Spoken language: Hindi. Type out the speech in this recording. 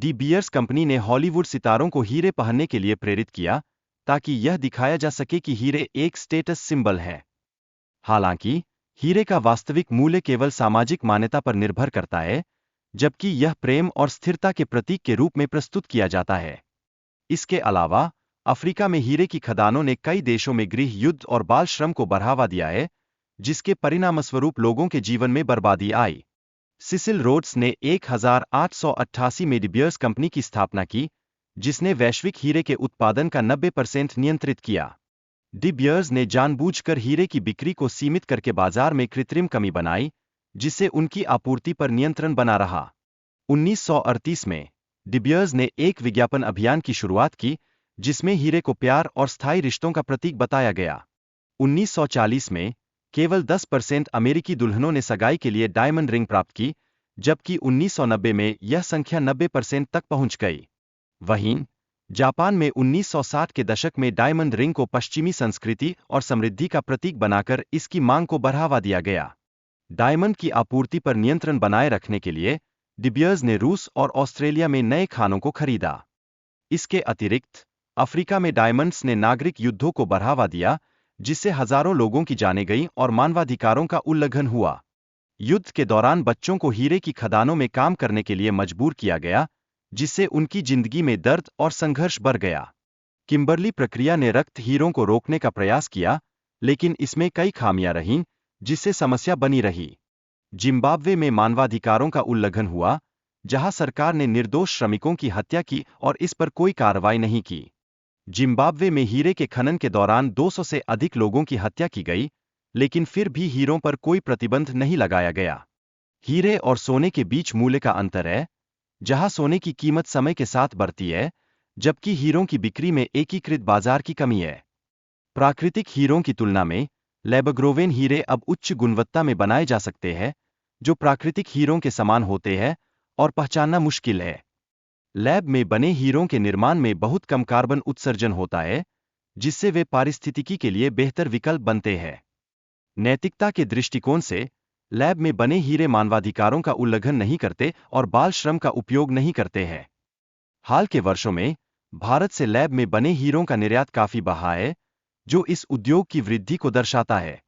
डी बियर्स कंपनी ने हॉलीवुड सितारों को हीरे पहनने के लिए प्रेरित किया, ताकि यह दिखाया जा सके कि हीरे एक स्टेटस सिंबल है। हालांकि, हीरे का वास्तविक मूल्य केवल सामाजिक मान्यता पर निर्भर करता है, जबकि यह प्रेम और स्थिरता के प्रतीक के रूप में प्रस्तुत किया जाता है। इसके अलावा, अफ्रीका में हीरे की खदानों ने कई देशों में गृह युद्ध और बाल श्रम को बढ़ावा दिया है, जिसके परिणामस्वरूप लोगों के जीवन में बर्बादी आई। सिसिल रोड्स ने 1888 में डी बियर्स कंपनी की स्थापना की, जिसने वैश्विक हीरे के उत्पादन का 90% नियंत्रित किया। डी बियर्स ने जानबूझकर हीरे की बिक्री को सीमित करके बाजार में कृत्रिम कमी बनाई, जिससे उनकी आपूर्ति पर नियंत्रण बना रहा। 1938 में डी बियर्स ने एक विज्ञापन अभियान की शुरुआत की, जिसमें हीरे को प्यार और स्थायी रिश्तों का प्रतीक बताया गया। 1940 में केवल 10% अमेरिकी दुल्हनों ने सगाई के लिए डायमंड रिंग प्राप्त की, जबकि 1990 में यह संख्या 90% तक पहुंच गई। वहीं जापान में 1960 के दशक में डायमंड रिंग को पश्चिमी संस्कृति और समृद्धि का प्रतीक बनाकर इसकी मांग को बढ़ावा दिया गया। डायमंड की आपूर्ति पर नियंत्रण बनाए रखने के लिए डी बियर्स ने रूस और ऑस्ट्रेलिया में नए खानों को खरीदा। इसके अतिरिक्त अफ्रीका में डायमंड्स ने नागरिक युद्धों को बढ़ावा दिया, जिससे हजारों लोगों की जानें गईं और मानवाधिकारों का उल्लंघन हुआ। युद्ध के दौरान बच्चों को हीरे की खदानों में काम करने के लिए मजबूर किया गया, जिससे उनकी जिंदगी में दर्द और संघर्ष बढ़ गया। किम्बर्ली प्रक्रिया ने रक्त हीरों को रोकने का प्रयास किया, लेकिन इसमें कई खामियां रहीं, जिससे समस्या बनी रही। जिम्बाब्वे में मानवाधिकारों का उल्लंघन हुआ, जहां सरकार ने निर्दोष श्रमिकों की हत्या की और इस पर कोई कार्रवाई नहीं की। जिम्बाब्वे में हीरे के खनन के दौरान 200 से अधिक लोगों की हत्या की गई, लेकिन फिर भी हीरों पर कोई प्रतिबंध नहीं लगाया गया। हीरे और सोने के बीच मूल्य का अंतर है, जहां सोने की कीमत समय के साथ बढ़ती है, जबकि हीरों की बिक्री में एकीकृत बाजार की कमी है। प्राकृतिक हीरों की तुलना में लैब-ग्रोवेन हीरे अब उच्च गुणवत्ता में बनाए जा सकते हैं, जो प्राकृतिक हीरों के समान होते हैं और पहचानना मुश्किल है। लैब में बने हीरों के निर्माण में बहुत कम कार्बन उत्सर्जन होता है, जिससे वे पारिस्थितिकी के लिए बेहतर विकल्प बनते हैं। नैतिकता के दृष्टिकोण से लैब में बने हीरे मानवाधिकारों का उल्लंघन नहीं करते और बाल श्रम का उपयोग नहीं करते हैं। हाल के वर्षों में भारत से लैब में बने हीरों का निर्यात काफी बढ़ा है, जो इस उद्योग की वृद्धि को दर्शाता है।